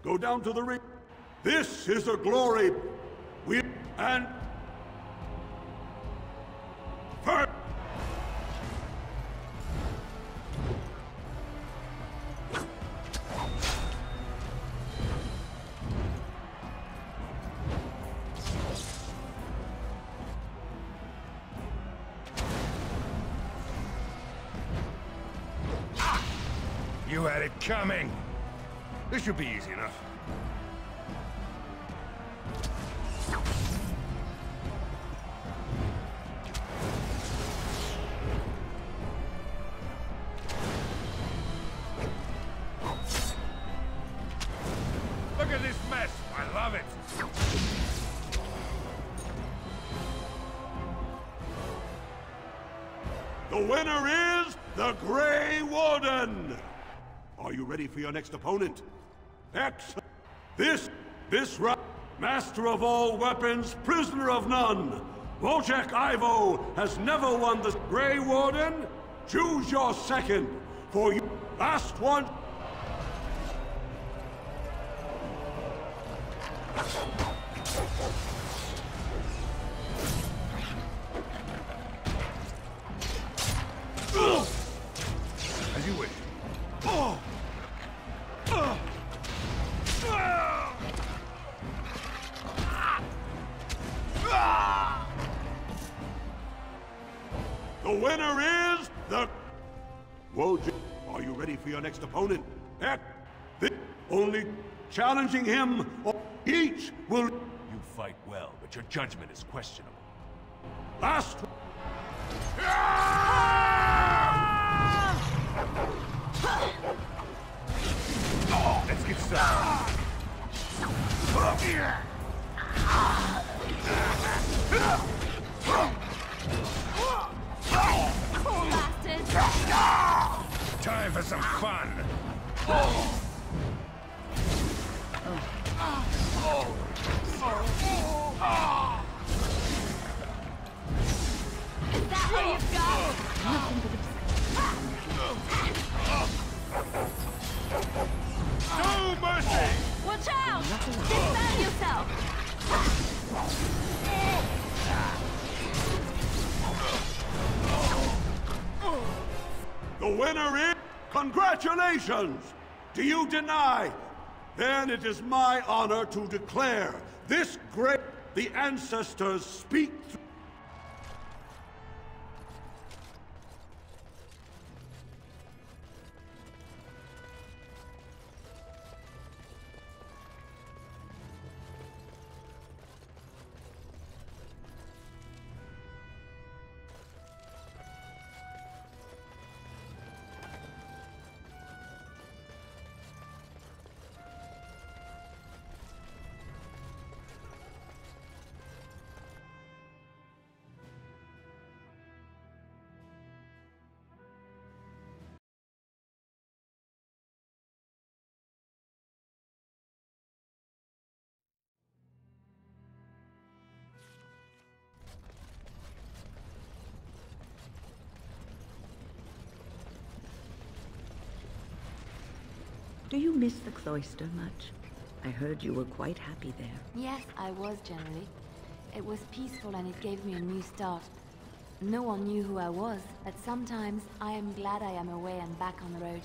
Go down to the ring. This is the glory. We and first. You had it coming. This should be easy enough. Look at this mess. I love it. The winner is the Grey Warden. Are you ready for your next opponent? Excellent. This round, master of all weapons, prisoner of none. Wojciech Ivo has never won the Grey Warden. Choose your second, for you last one. As you wish. The winner is the... Wojciech, are you ready for your next opponent? Heck, only challenging him, or each will... You fight well, but your judgment is questionable. Last... Let's get started. Cool bastard! Time for some fun. Is that all you've got? No mercy! Watch out! Dismount yourself! The winner is... Congratulations! Do you deny? Then it is my honor to declare this great... The ancestors speak through... Do you miss the cloister much? I heard you were quite happy there. Yes, I was generally. It was peaceful and it gave me a new start. No one knew who I was, but sometimes I am glad I am away and back on the road.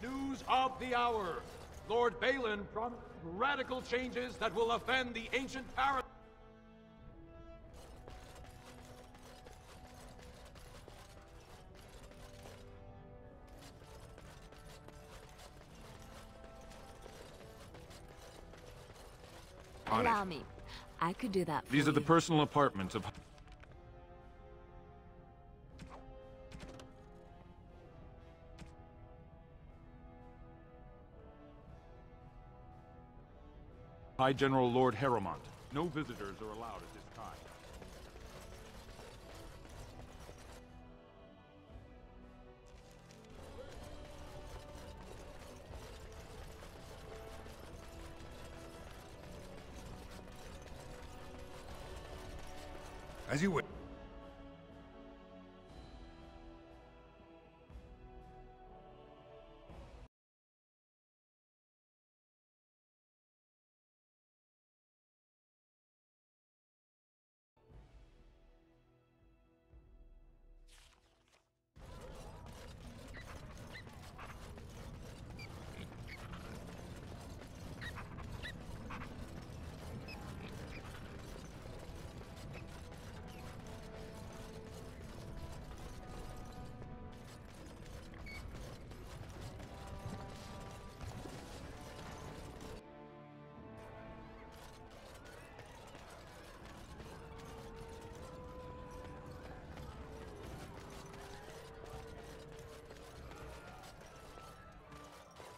News of the hour. Lord Balin promised radical changes that will offend the ancient paradigm. Allow me. I could do that for These are the you. personal apartments of High General Lord Harrowmont. No visitors are allowed at this time. As you wish.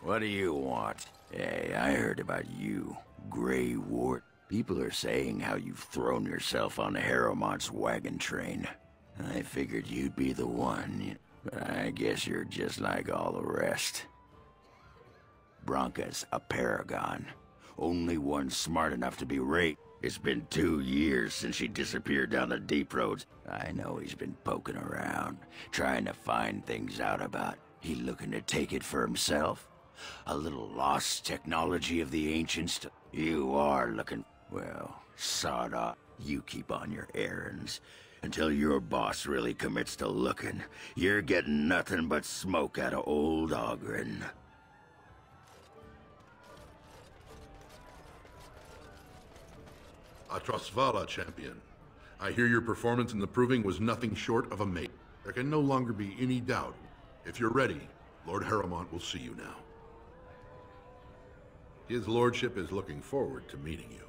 What do you want? Hey, I heard about you, Grey Wart. People are saying how you've thrown yourself on the Harrowmont's wagon train. I figured you'd be the one, but I guess you're just like all the rest. Bronca's a paragon. Only one smart enough to be raped. It's been 2 years since she disappeared down the deep roads. I know he's been poking around, trying to find things out about. He looking to take it for himself? A little lost technology of the ancients? You are looking... Well, sod off. You keep on your errands. Until your boss really commits to looking, you're getting nothing but smoke out of old Ogren. Atrosvala, champion. I hear your performance in the proving was nothing short of amazing. There can no longer be any doubt. If you're ready, Lord Harrowmont will see you now. His lordship is looking forward to meeting you.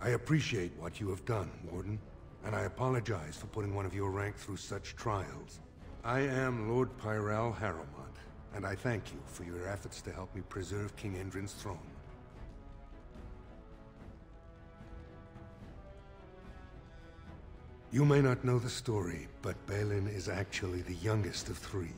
I appreciate what you have done, Warden, and I apologize for putting one of your rank through such trials. I am Lord Pyrell Harrowmont, and I thank you for your efforts to help me preserve King Endrin's throne. You may not know the story, but Balin is actually the youngest of 3.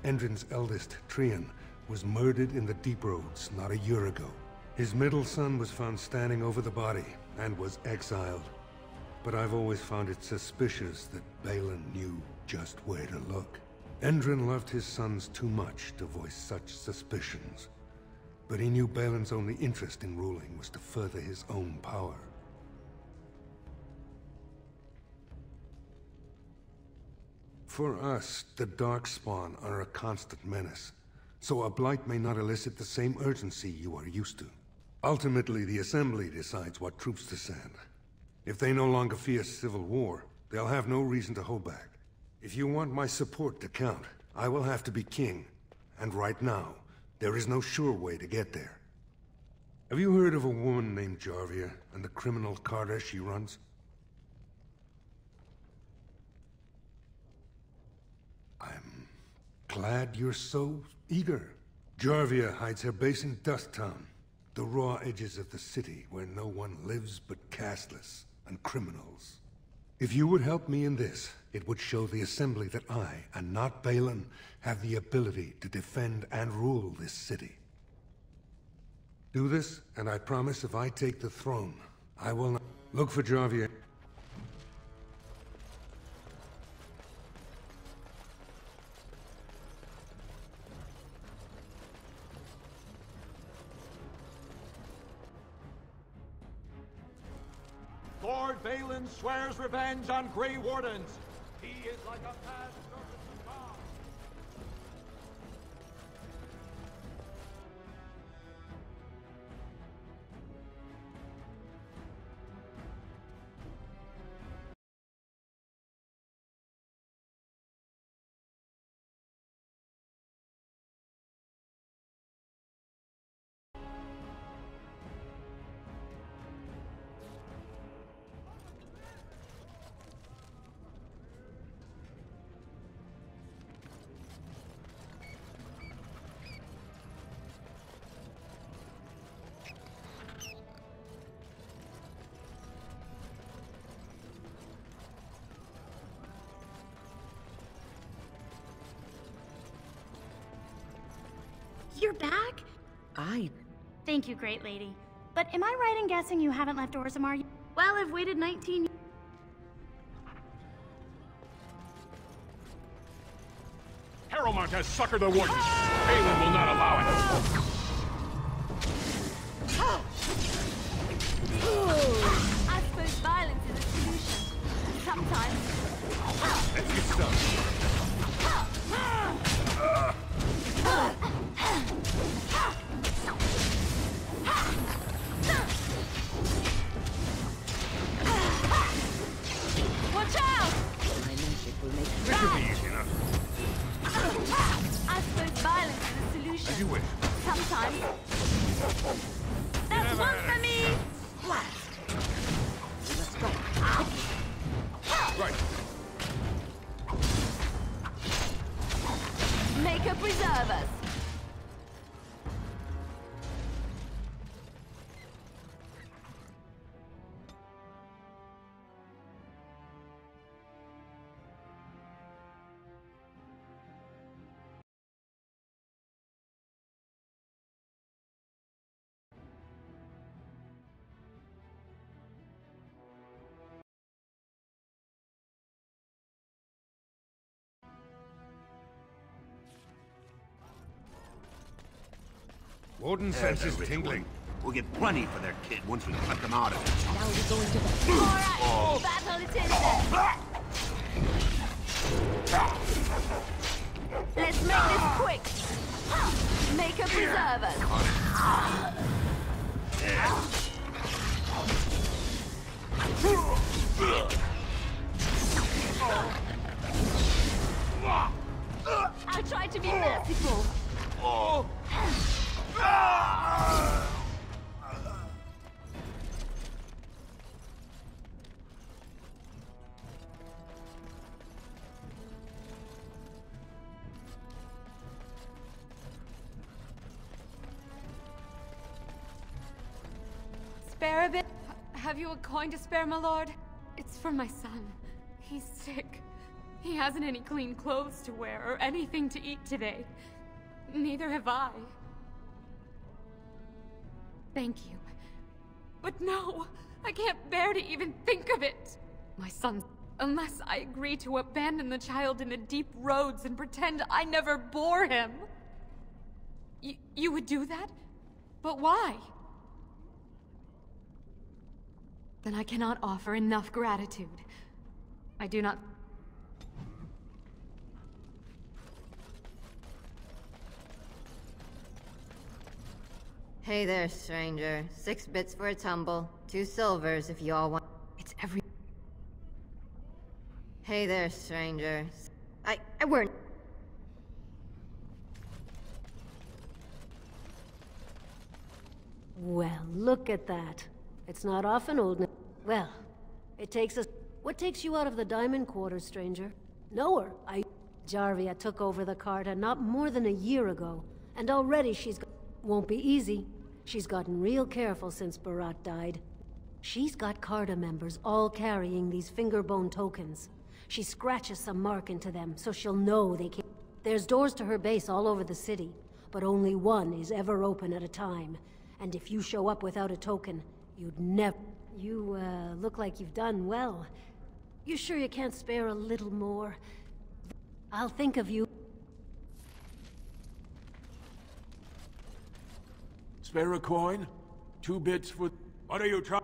Endrin's eldest, Trian, was murdered in the Deep Roads not a year ago. His middle son was found standing over the body, and was exiled. But I've always found it suspicious that Balin knew just where to look. Endrin loved his sons too much to voice such suspicions. But he knew Balin's only interest in ruling was to further his own power. For us, the Darkspawn are a constant menace, so a blight may not elicit the same urgency you are used to. Ultimately, the Assembly decides what troops to send. If they no longer fear civil war, they'll have no reason to hold back. If you want my support to count, I will have to be king. And right now, there is no sure way to get there. Have you heard of a woman named Jarvia and the criminal carter she runs? I'm glad you're so eager. Jarvia hides her base in Dust Town, the raw edges of the city where no one lives but castless and criminals. If you would help me in this, it would show the Assembly that I, and not Balin, have the ability to defend and rule this city. Do this, and I promise if I take the throne, I will not... Look for Jarvia. Lord Balin swears revenge on Grey Wardens. He is like a mad serpent to God. you're back? Thank you, great lady. But am I right in guessing you haven't left Orzammar yet? Well, I've waited 19 years. Harrowmont has suckered the Warden. Balin will not allow it. I suppose violence is a solution. Sometimes. Let's get started. Watch out! My magic will make This should be easy enough. I suppose violence is a solution. As you wish. Sometimes. That's one for me! blast. Let's go. Right. Make her preserve us. Warden senses tingling. We'll get plenty for their kid once we cut them out of it. Now we're going to the... Alright, battle it is then. Let's make this quick. Make her preserve us. I tried to be merciful. Spare a bit? Have you a coin to spare, my lord? It's for my son. He's sick. He hasn't any clean clothes to wear or anything to eat today. Neither have I. Thank you. But no, I can't bear to even think of it. My son, unless I agree to abandon the child in the deep roads and pretend I never bore him. You would do that? But why? Then I cannot offer enough gratitude. I do not... Hey there, stranger. 6 bits for a tumble. 2 silvers if you all want. It's every... Hey there, stranger. I weren't... Well, look at that. It's not often old... Well, it takes us... What takes you out of the Diamond Quarters, stranger? Nowhere. Jarvia took over the Carta not more than a year ago, and already she's... Won't be easy. She's gotten real careful since Barat died. She's got Carta members all carrying these fingerbone tokens. She scratches some mark into them, so she'll know they can't... There's doors to her base all over the city, but only one is ever open at a time. And if you show up without a token, you'd never... You, look like you've done well. You sure you can't spare a little more? I'll think of you. Spare a coin? 2 bits for... What are you trying...